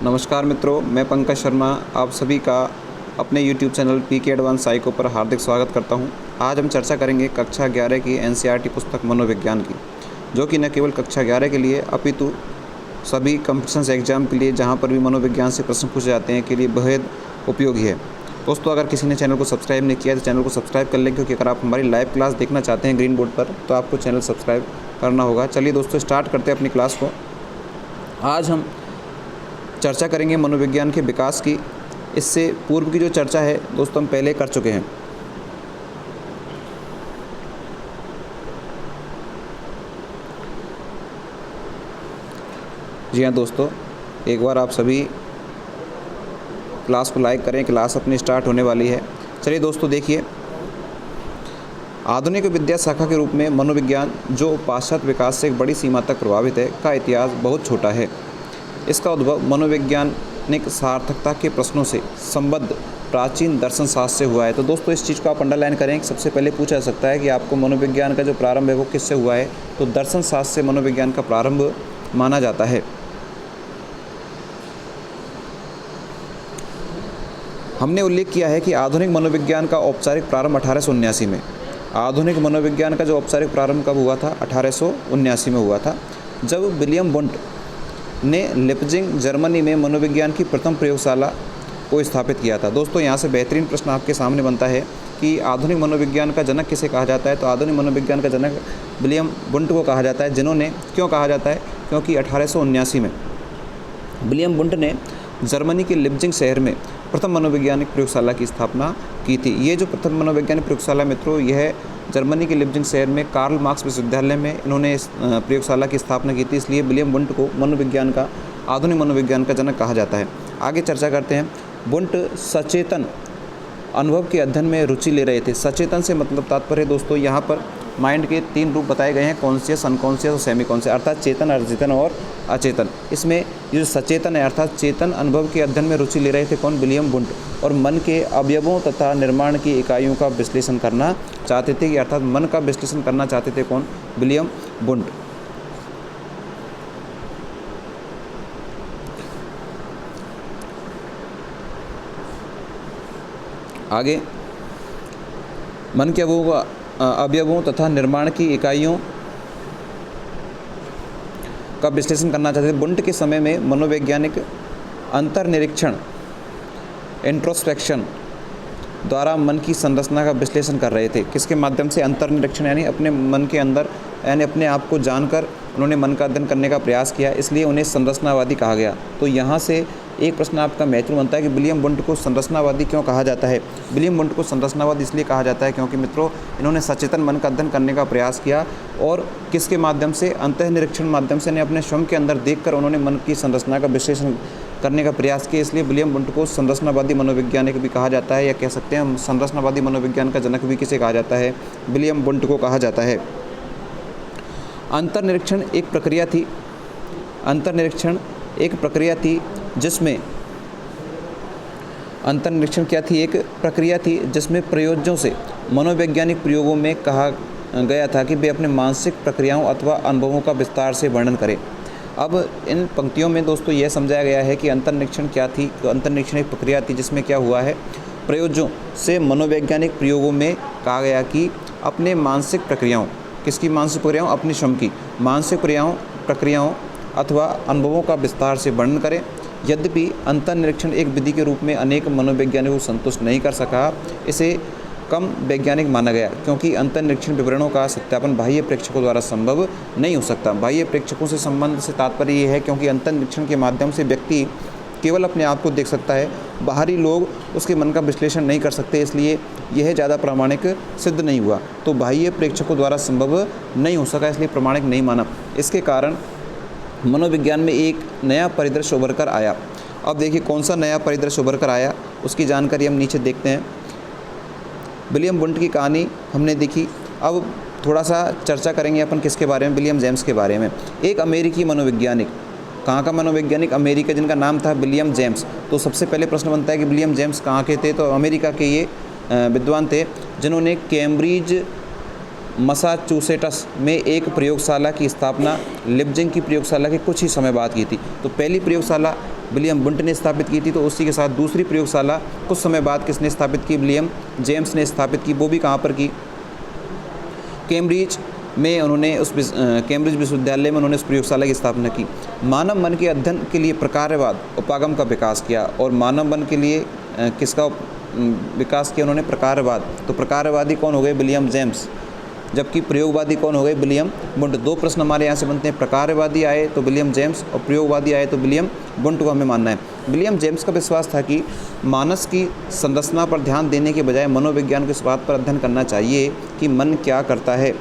नमस्कार मित्रों, मैं पंकज शर्मा आप सभी का अपने YouTube channel PK advance psycho पर हार्दिक स्वागत करता हूं। आज हम चर्चा करेंगे कक्षा 11 की एनसीईआरटी पुस्तक मनोविज्ञान की, जो कि न केवल कक्षा 11 के लिए अपितु सभी कॉम्पिटिशन्स एग्जाम के लिए जहां पर भी मनोविज्ञान से प्रश्न पूछे जाते हैं के लिए बेहद उपयोगी है। दोस्तों, अगर किसी ने चैनल को सब्सक्राइब नहीं किया तो चैनल को सब्सक्राइब कर लें, क्योंकि अगर आप हमारी लाइव क्लास देखना चाहते हैं ग्रीन बोर्ड पर तो आपको चैनल सब्सक्राइब करना होगा। चलिए दोस्तों, स्टार्ट करते हैं अपनी क्लास को। आज हम चर्चा करेंगे मनोविज्ञान के विकास की। इससे पूर्व की जो चर्चा है दोस्तों हम पहले कर चुके हैं। जी हाँ दोस्तों, एक बार आप सभी क्लास को लाइक करें, क्लास अपनी स्टार्ट होने वाली है। चलिए दोस्तों देखिए, आधुनिक विद्या शाखा के रूप में मनोविज्ञान, जो पाश्चात्य विकास से एक बड़ी सीमा तक प्रभावित है, का इतिहास बहुत छोटा है। इसका उद्भव मनोवैज्ञानिक सार्थकता के प्रश्नों से संबद्ध प्राचीन दर्शन शास्त्र से हुआ है। तो दोस्तों इस चीज़ को आप अंडरलाइन करें कि सबसे पहले पूछा जा सकता है कि आपको मनोविज्ञान का जो प्रारंभ है वो किससे हुआ है, तो दर्शन शास्त्र से मनोविज्ञान का प्रारंभ माना जाता है। हमने उल्लेख किया है कि आधुनिक मनोविज्ञान का औपचारिक प्रारंभ 1879 में। आधुनिक मनोविज्ञान का जो औपचारिक प्रारंभ कब हुआ था? 1879 में हुआ था, जब विलियम वुंट ने लिप्जिंग जर्मनी में मनोविज्ञान की प्रथम प्रयोगशाला को स्थापित किया था। दोस्तों यहाँ से बेहतरीन प्रश्न आपके सामने बनता है कि आधुनिक मनोविज्ञान का जनक किसे कहा जाता है? तो आधुनिक मनोविज्ञान का जनक विलियम वुंट को कहा जाता है। जिन्होंने, क्यों कहा जाता है? क्योंकि 1879 में विलियम वुंट ने जर्मनी के लिप्जिंग शहर में प्रथम मनोवैज्ञानिक प्रयोगशाला की स्थापना की थी। ये जो प्रथम मनोवैज्ञानिक प्रयोगशाला मित्रों, यह जर्मनी के लिप्जिंग शहर में कार्ल मार्क्स विश्वविद्यालय में इन्होंने इस प्रयोगशाला की स्थापना की थी। इसलिए विलियम वुंट को मनोविज्ञान का, आधुनिक मनोविज्ञान का जनक कहा जाता है। आगे चर्चा करते हैं। वुंट सचेतन अनुभव के अध्ययन में रुचि ले रहे थे। सचेतन से मतलब तात्पर्य दोस्तों यहाँ पर माइंड के 3 रूप बताए गए हैं, कॉन्शियस, अनकॉन्शियस और सेमी कॉन्शियस, अर्थात चेतन, अर्धचेतन और अचेतन। इसमें ये जो सचेतन है अर्थात चेतन अनुभव के अध्ययन में रुचि ले रहे थे कौन? William Wundt. और मन के अवयवों तथा निर्माण की इकाइयों का विश्लेषण करना चाहते थे, अर्थात मन का विश्लेषण करना चाहते थे कौन? William Wundt. आगे, मन के अवयवों तथा निर्माण की इकाइयों का विश्लेषण करना चाहते थे। वुंट के समय में मनोवैज्ञानिक अंतर्निरीक्षण, इंट्रोस्पेक्शन द्वारा मन की संरचना का विश्लेषण कर रहे थे। किसके माध्यम से? अंतर्निरीक्षण, यानी अपने मन के अंदर, यानी अपने आप को जानकर उन्होंने मन का अध्ययन करने का प्रयास किया, इसलिए उन्हें संरचनावादी कहा गया। तो यहाँ से एक प्रश्न आपका महत्वपूर्ण बनता है कि विलियम वुंट को संरचनावादी क्यों कहा जाता है? विलियम वुंट को संरचनावादी इसलिए कहा जाता है क्योंकि मित्रों इन्होंने सचेतन मन का अध्ययन करने का प्रयास किया, और किसके माध्यम से? अंतःनिरीक्षण माध्यम से, यानी अपने स्वयं के अंदर देखकर उन्होंने मन की संरचना का विश्लेषण करने का प्रयास किया। इसलिए विलियम वुंट को संरचनावादी मनोवैज्ञानिक भी कहा जाता है, या कह सकते हैं संरचनावादी मनोविज्ञान का जनक भी किसे कहा जाता है? विलियम वुंट को कहा जाता है। अंतर्निरीक्षण एक प्रक्रिया थी। अंतर्निरीक्षण एक प्रक्रिया थी जिसमें अंतर्निरीक्षण क्या थी? एक प्रक्रिया थी जिसमें प्रयोज्यों से मनोवैज्ञानिक प्रयोगों में कहा गया था कि वे अपने मानसिक प्रक्रियाओं अथवा अनुभवों का विस्तार से वर्णन करें। अब इन पंक्तियों में दोस्तों यह समझाया गया है कि अंतर्निरीक्षण क्या थी। तो अंतर्निरीक्षण एक प्रक्रिया थी जिसमें क्या हुआ है? प्रयोज्यों से मनोवैज्ञानिक प्रयोगों में कहा गया कि अपने मानसिक प्रक्रियाओं, किसकी मानसिक प्रक्रियाओं? अपनी स्वयं की मानसिक प्रक्रियाओं अथवा अनुभवों का विस्तार से वर्णन करें। यद्यपि अंतर्निरीक्षण एक विधि के रूप में अनेक मनोवैज्ञानिकों को संतुष्ट नहीं कर सका, इसे कम वैज्ञानिक माना गया, क्योंकि अंतर्निरीक्षण विवरणों का सत्यापन बाह्य प्रेक्षकों द्वारा संभव नहीं हो सकता। बाह्य प्रेक्षकों से संबंध से तात्पर्य ये है क्योंकि अंतर्निरीक्षण के माध्यम से व्यक्ति केवल अपने आप को देख सकता है, बाहरी लोग उसके मन का विश्लेषण नहीं कर सकते, इसलिए यह ज़्यादा प्रामाणिक सिद्ध नहीं हुआ। तो बाह्य प्रेक्षकों द्वारा संभव नहीं हो सका, इसलिए प्रामाणिक नहीं माना। इसके कारण मनोविज्ञान में एक नया परिदृश्य उभर कर आया। अब देखिए कौन सा नया परिदृश्य उभर कर आया, उसकी जानकारी हम नीचे देखते हैं। विलियम वुंट की कहानी हमने देखी। अब थोड़ा सा चर्चा करेंगे अपन किसके बारे में? विलियम जेम्स के बारे में। एक अमेरिकी मनोवैज्ञानिक, कहाँ का मनोवैज्ञानिक? अमेरिका, जिनका नाम था विलियम जेम्स। तो सबसे पहले प्रश्न बनता है कि विलियम जेम्स कहाँ के थे? तो अमेरिका के ये विद्वान थे जिन्होंने कैम्ब्रिज मसाचुसेट्स में एक प्रयोगशाला की स्थापना लिप्जिंग की प्रयोगशाला के कुछ ही समय बाद की थी। तो पहली प्रयोगशाला विलियम बुंट ने स्थापित की थी, तो उसी के साथ दूसरी प्रयोगशाला कुछ समय बाद किसने स्थापित की? विलियम जेम्स ने स्थापित की। वो भी कहाँ पर की? कैम्ब्रिज में उन्होंने कैम्ब्रिज विश्वविद्यालय में उन्होंने उस प्रयोगशाला की स्थापना की। मानव मन के अध्ययन के लिए प्रकार्यवाद उपागम का विकास किया, और मानव मन के लिए किसका विकास किया उन्होंने? प्रकार्यवाद। तो प्रकार्यवादी कौन हो गए? William James. जबकि प्रयोगवादी कौन हो गए? विलियम बुंट। दो प्रश्न हमारे यहाँ से बनते हैं, प्रकार्यवादी आए तो विलियम जेम्स और प्रयोगवादी आए तो विलियम बुंट को हमें मानना है। विलियम जेम्स का विश्वास था कि मानस की संरचना पर ध्यान देने के बजाय मनोविज्ञान को इस बात पर अध्ययन करना चाहिए कि मन क्या करता है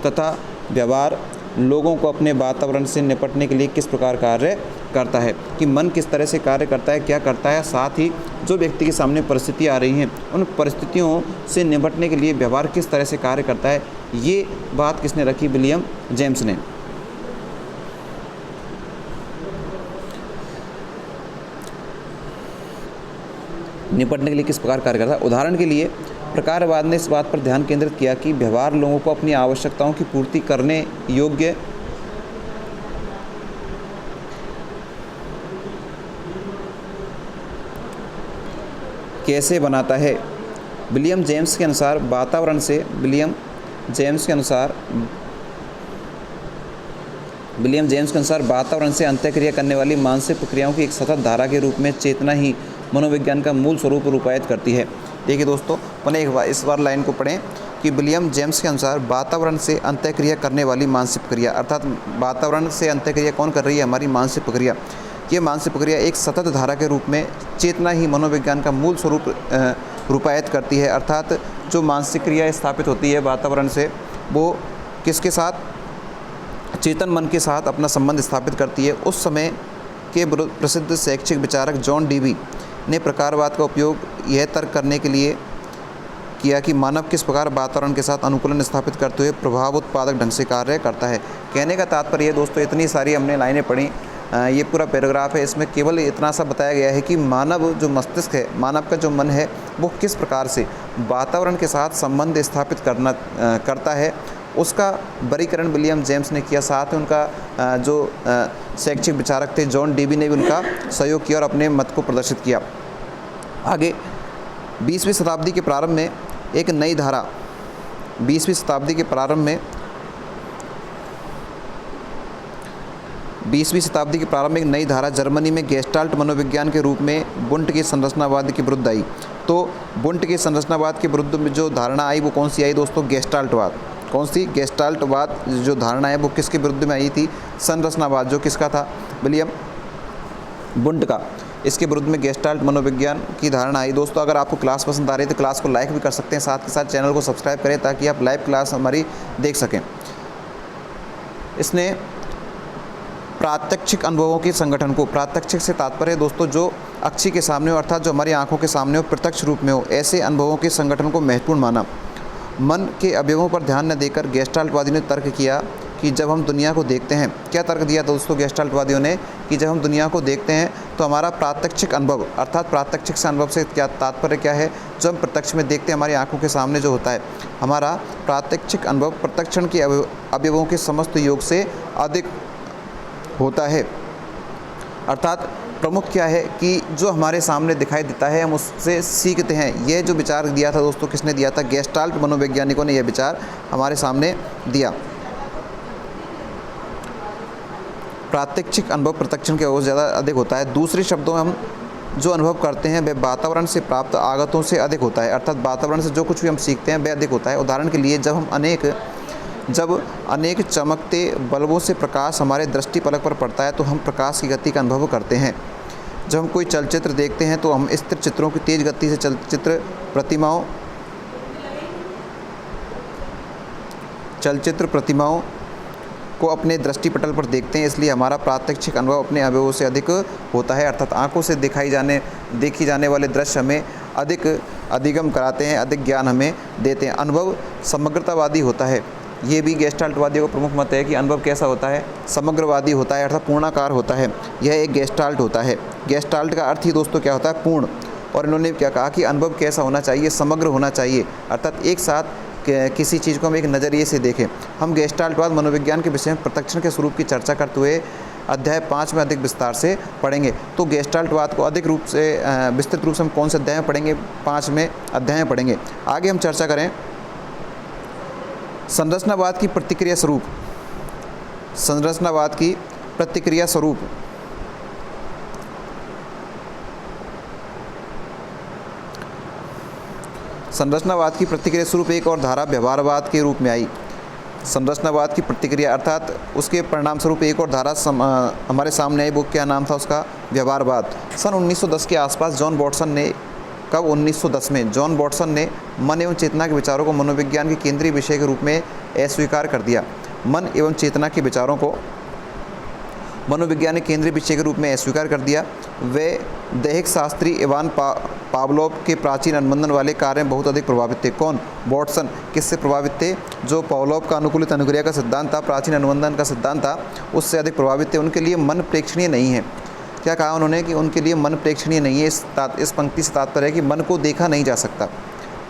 तथा व्यवहार लोगों को अपने वातावरण से निपटने के लिए किस प्रकार कार्य करता है, कि मन किस तरह से कार्य करता है, क्या करता है। साथ ही जो व्यक्ति के सामने परिस्थितियाँ आ रही हैं, उन परिस्थितियों से निपटने के लिए व्यवहार किस तरह से कार्य करता है, ये बात किसने रखी? विलियम जेम्स ने। निपटने के लिए किस प्रकार कार्य करता है। उदाहरण के लिए प्रकारवाद ने इस बात पर ध्यान केंद्रित किया कि व्यवहार लोगों को अपनी आवश्यकताओं की पूर्ति करने योग्य कैसे बनाता है। विलियम जेम्स के अनुसार वातावरण से विलियम जेम्स के अनुसार वातावरण से अंतःक्रिया करने वाली मानसिक प्रक्रियाओं की एक सतत धारा के रूप में चेतना ही मनोविज्ञान का मूल स्वरूप रूपायित करती है। देखिए दोस्तों, पुनः एक बार इस बार लाइन को पढ़ें कि विलियम जेम्स के अनुसार वातावरण से अंतःक्रिया करने वाली मानसिक प्रक्रिया, अर्थात वातावरण से अंतःक्रिया कौन कर रही है? हमारी मानसिक प्रक्रिया। ये मानसिक प्रक्रिया एक सतत धारा के रूप में चेतना ही मनोविज्ञान का मूल स्वरूप रूपायित करती है। अर्थात जो मानसिक क्रिया स्थापित होती है वातावरण से, वो किसके साथ? चेतन मन के साथ अपना संबंध स्थापित करती है। उस समय के प्रसिद्ध शैक्षिक विचारक जॉन डीवी ने प्रकारवाद का उपयोग यह तर्क करने के लिए किया कि मानव किस प्रकार वातावरण के साथ अनुकूलन स्थापित करते हुए प्रभाव उत्पादक ढंग से कार्य करता है। कहने का तात्पर्य दोस्तों, इतनी सारी हमने लाइनें पढ़ी, ये पूरा पैराग्राफ है, इसमें केवल इतना सा बताया गया है कि मानव जो मस्तिष्क है, मानव का जो मन है, वो किस प्रकार से वातावरण के साथ संबंध स्थापित करता है, उसका वर्गीकरण विलियम जेम्स ने किया। साथ में उनका जो शैक्षिक विचारक थे जॉन डीवी ने भी उनका सहयोग किया और अपने मत को प्रदर्शित किया। आगे 20वीं शताब्दी के प्रारंभ में एक नई धारा 20वीं शताब्दी के प्रारंभ में 20वीं शताब्दी के प्रारंभ में एक नई धारा जर्मनी में गेस्टाल्ट मनोविज्ञान के रूप में बुंट के संरचनावाद के विरुद्ध आई। तो बुंट के संरचनावाद के विरुद्ध में जो धारणा आई वो कौन सी आई दोस्तों? गेस्टाल्टवाद। कौन सी? गेस्टाल्टवाद जो धारणा है वो किसके विरुद्ध में आई थी? संरचनावाद, जो किसका था? विलियम बुंट का। इसके विरुद्ध में गेस्टाल्ट मनोविज्ञान की धारणा आई। दोस्तों, अगर आपको क्लास पसंद आ रही है तो क्लास को लाइक भी कर सकते हैं, साथ के साथ चैनल को सब्सक्राइब करें ताकि आप लाइव क्लास हमारी देख सकें। इसने प्रात्यक्षिक अनुभवों के संगठन को, प्रात्यक्षिक से तात्पर्य दोस्तों जो अक्षी के सामने हो, अर्थात जो हमारी आंखों के सामने हो, प्रत्यक्ष रूप में हो, ऐसे अनुभवों के संगठन को महत्वपूर्ण माना। मन के अवयवों पर ध्यान न देकर गेस्टाल्टवादी ने तर्क किया कि जब हम दुनिया को देखते हैं, क्या तर्क दिया दोस्तों गेस्टाल्टवादियों ने? कि जब हम दुनिया को देखते हैं तो हमारा प्रात्यक्षिक अनुभव, अर्थात प्रात्यक्षिक से अनुभव से क्या तात्पर्य क्या है? जब हम प्रत्यक्ष में देखते हैं, हमारी आंखों के सामने जो होता है, हमारा प्रात्यक्षिक अनुभव प्रत्यक्षण के अवयवों के समस्त योग से अधिक होता है। अर्थात प्रमुख क्या है कि जो हमारे सामने दिखाई देता है हम उससे सीखते हैं। यह जो विचार दिया था दोस्तों, किसने दिया था? गेस्टाल्ट मनोवैज्ञानिकों ने यह विचार हमारे सामने दिया। प्रात्यक्षिक अनुभव प्रत्यक्षण के और ज़्यादा अधिक होता है। दूसरे शब्दों में हम जो अनुभव करते हैं वह वातावरण से प्राप्त आगतों से अधिक होता है। अर्थात वातावरण से जो कुछ भी हम सीखते हैं वह अधिक होता है। उदाहरण के लिए जब अनेक चमकते बल्बों से प्रकाश हमारे दृष्टि पलक पर पड़ता है तो हम प्रकाश की गति का अनुभव करते हैं। जब हम कोई चलचित्र देखते हैं तो हम स्थिर चित्रों की तेज गति से चलचित्र प्रतिमाओं को अपने दृष्टिपटल पर देखते हैं, इसलिए हमारा प्रात्यक्षिक अनुभव अपने अवयवों से अधिक होता है। अर्थात आंखों से देखी जाने वाले दृश्य हमें अधिक अधिगम कराते हैं, अधिक ज्ञान हमें देते हैं। अनुभव समग्रतावादी होता है। ये भी गेस्टाल्टवादियों का प्रमुख मत है कि अनुभव कैसा होता है? समग्रवादी होता है, अर्थात पूर्णाकार होता है। यह एक गेस्टाल्ट होता है। गेस्टाल्ट का अर्थ ही दोस्तों क्या होता है? पूर्ण। और इन्होंने क्या कहा कि अनुभव कैसा होना चाहिए? समग्र होना चाहिए, अर्थात एक साथ किसी चीज़ को हम एक नज़रिए से देखें। हम गेस्टाल्टवाद मनोविज्ञान के विषय में प्रत्यक्षण के स्वरूप की चर्चा करते हुए अध्याय 5 में अधिक विस्तार से पढ़ेंगे। तो गेस्टाल्टवाद को अधिक रूप से विस्तृत रूप से हम कौन से अध्याय में पढ़ेंगे? 5 में अध्याय में पढ़ेंगे। आगे हम चर्चा करें संरचनावाद की प्रतिक्रिया स्वरूप। संरचनावाद की प्रतिक्रिया स्वरूप संरचनावाद की प्रतिक्रिया स्वरूप एक और धारा व्यवहारवाद के रूप में आई। संरचनावाद की प्रतिक्रिया अर्थात उसके परिणाम स्वरूप एक और धारा हमारे सामने आई। वो क्या नाम था उसका? व्यवहारवाद। सन 1910 के आसपास जॉन वाटसन ने 1910 में जॉन वाटसन ने मन एवं चेतना के विचारों को मनोविज्ञान के केंद्रीय विषय के रूप में अस्वीकार कर दिया। मन एवं चेतना के विचारों को मनोविज्ञान के केंद्रीय विषय के रूप में अस्वीकार कर दिया। वे दैहिक शास्त्री इवान पावलोव के प्राचीन अनुबंधन वाले कार्य में बहुत अधिक प्रभावित थे। कौन? वाटसन। किससे प्रभावित थे? जो पावलोव का अनुकूलित अनुक्रिया का सिद्धांत था, प्राचीन अनुबंधन का सिद्धांत था, उससे अधिक प्रभावित थे। उनके लिए मन प्रेक्षणीय नहीं है। क्या कहा उन्होंने? कि उनके लिए मन प्रेक्षणीय नहीं है। इस पंक्ति से तात्पर्य है कि मन को देखा नहीं जा सकता।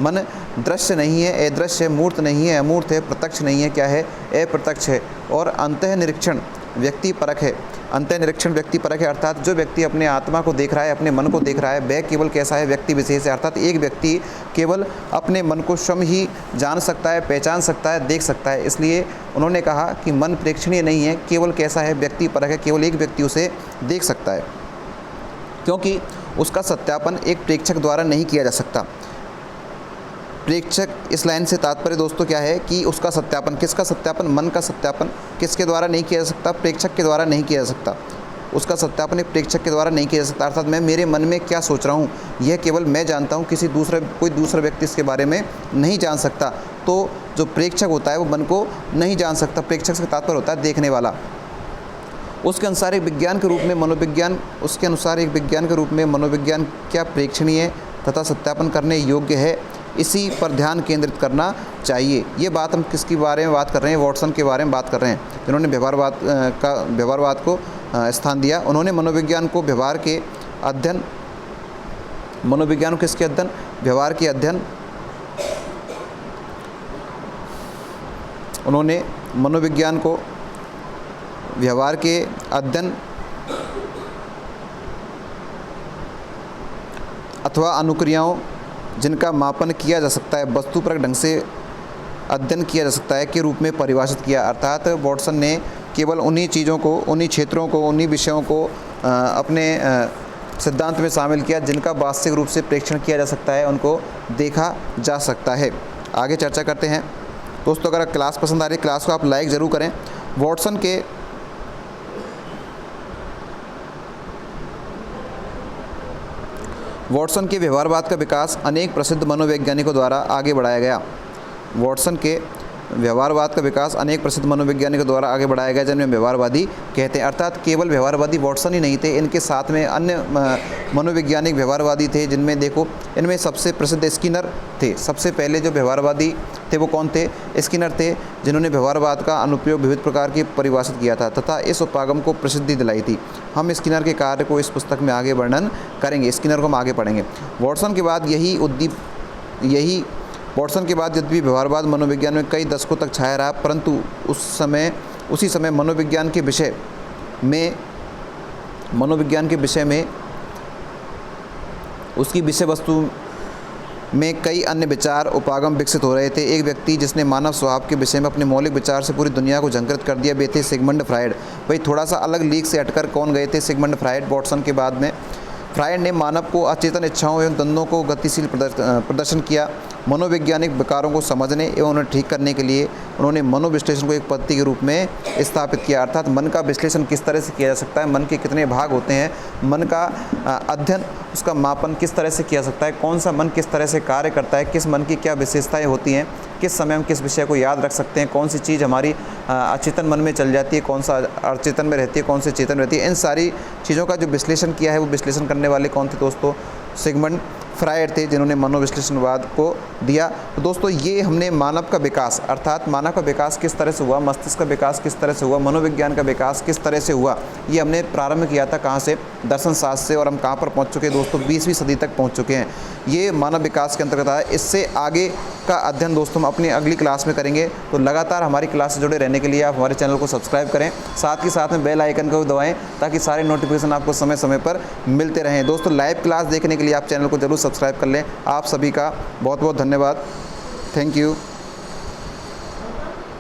मन दृश्य नहीं है, अदृश्य है, मूर्त नहीं है, अमूर्त है, प्रत्यक्ष नहीं है, क्या है? अप्रत्यक्ष है। और अंतः निरीक्षण व्यक्ति परक है। अंतः निरीक्षण व्यक्ति परक है अर्थात जो व्यक्ति अपने आत्मा को देख रहा है, अपने मन को देख रहा है, वह केवल कैसा है? व्यक्ति विशेष है। अर्थात एक व्यक्ति केवल अपने मन को स्वयं ही जान सकता है, पहचान सकता है, देख सकता है। इसलिए उन्होंने कहा कि मन प्रेक्षणीय नहीं है, केवल कैसा है? व्यक्ति परक है। केवल एक व्यक्ति उसे देख सकता है, क्योंकि उसका सत्यापन एक प्रेक्षक द्वारा नहीं किया जा सकता। प्रेक्षक, इस लाइन से तात्पर्य दोस्तों क्या है? कि उसका सत्यापन, किसका सत्यापन? मन का सत्यापन किसके द्वारा नहीं किया जा सकता? प्रेक्षक के द्वारा नहीं किया जा सकता। उसका सत्यापन एक प्रेक्षक के द्वारा नहीं किया जा सकता। अर्थात मैं मेरे मन में क्या सोच रहा हूँ यह केवल मैं जानता हूँ, कोई दूसरा व्यक्ति इसके बारे में नहीं जान सकता। तो जो प्रेक्षक होता है वो मन को नहीं जान सकता। प्रेक्षक से तात्पर्य होता है देखने वाला। उसके अनुसार एक विज्ञान के रूप में मनोविज्ञान क्या प्रेक्षणीय तथा सत्यापन करने योग्य है, इसी पर ध्यान केंद्रित करना चाहिए। ये बात हम किसके बारे में बात कर रहे हैं? वाटसन के बारे में बात कर रहे हैं, जिन्होंने व्यवहारवाद को स्थान दिया। उन्होंने मनोविज्ञान को व्यवहार के अध्ययन, मनोविज्ञान किसके अध्ययन? व्यवहार के अध्ययन। उन्होंने मनोविज्ञान को व्यवहार के अध्ययन अथवा अनुक्रियाओं जिनका मापन किया जा सकता है, वस्तुपरक ढंग से अध्ययन किया जा सकता है के रूप में परिभाषित किया। अर्थात वाटसन ने केवल उन्हीं चीज़ों को, उन्हीं क्षेत्रों को, उन्हीं विषयों को अपने सिद्धांत में शामिल किया जिनका वास्तविक रूप से प्रेक्षण किया जा सकता है, उनको देखा जा सकता है। आगे चर्चा करते हैं दोस्तों। अगर क्लास पसंद आ रही है, क्लास को आप लाइक ज़रूर करें। वाटसन के व्यवहारवाद का विकास अनेक प्रसिद्ध मनोवैज्ञानिकों द्वारा आगे बढ़ाया गया। वाटसन के व्यवहारवाद का विकास अनेक प्रसिद्ध मनोवैज्ञानिकों द्वारा आगे बढ़ाया गया, जिनमें व्यवहारवादी कहते हैं। अर्थात केवल व्यवहारवादी वाटसन ही नहीं थे, इनके साथ में अन्य मनोवैज्ञानिक व्यवहारवादी थे, जिनमें देखो इनमें सबसे प्रसिद्ध स्किनर थे। सबसे पहले जो व्यवहारवादी थे वो कौन थे? स्किनर थे, जिन्होंने व्यवहारवाद का अनुप्रयोग विविध प्रकार की परिभाषित किया था तथा इस उपागम को प्रसिद्धि दिलाई थी। हम स्किनर के कार्य को इस पुस्तक में आगे वर्णन करेंगे। स्किनर को हम आगे पढ़ेंगे। वाटसन के बाद यद्यपि व्यवहारवाद मनोविज्ञान में कई दशकों तक छाया रहा, परंतु उसी समय मनोविज्ञान के विषय में उसकी विषय वस्तु में कई अन्य विचार उपागम विकसित हो रहे थे। एक व्यक्ति जिसने मानव स्वभाव के विषय में अपने मौलिक विचार से पूरी दुनिया को झंकृत कर दिया, वे थे सिगमंड फ्रायड। भाई थोड़ा सा अलग लीग से हटकर कौन गए थे? Sigmund Freud. वाटसन के बाद में फ्रायड ने मानव को अचेतन इच्छाओं एवं द्वंद्वों को गतिशील प्रदर्शन किया। मनोवैज्ञानिक विकारों को समझने एवं उन्हें ठीक करने के लिए उन्होंने मनोविश्लेषण को एक पद्धति के रूप में स्थापित किया। अर्थात मन का विश्लेषण किस तरह से किया जा सकता है, मन के कितने भाग होते हैं, मन का अध्ययन, उसका मापन किस तरह से किया जा सकता है, कौन सा मन किस तरह से कार्य करता है, किस मन की क्या विशेषताएँ होती हैं, किस समय हम किस विषय को याद रख सकते हैं, कौन सी चीज़ हमारी अचेतन मन में चल जाती है, कौन सा अचेतन में रहती है, कौन सी चेतन रहती है। इन सारी चीज़ों का जो विश्लेषण किया है वो विश्लेषण करने वाले कौन थे दोस्तों? सिगमंड फ्रायड थे, जिन्होंने मनोविश्लेषणवाद को दिया। तो दोस्तों ये हमने मानव का विकास, अर्थात मानव का विकास किस तरह से हुआ, मस्तिष्क का विकास किस तरह से हुआ, मनोविज्ञान का विकास किस तरह से हुआ, ये हमने प्रारंभ किया था कहाँ से? दर्शन शास्त्र से। और हम कहाँ पर पहुँच चुके हैं दोस्तों? 20वीं सदी तक पहुँच चुके हैं। ये मानव विकास के अंतर्गत आया। इससे आगे का अध्ययन दोस्तों हम अपनी अगली क्लास में करेंगे। तो लगातार हमारी क्लास से जुड़े रहने के लिए आप हमारे चैनल को सब्सक्राइब करें, साथ ही साथ में बेल आइकन को दबाएं ताकि सारे नोटिफिकेशन आपको समय समय पर मिलते रहें। दोस्तों लाइव क्लास देखने के लिए आप चैनल को जरूर सब्सक्राइब कर लें। आप सभी का बहुत बहुत धन्यवाद। Thank you.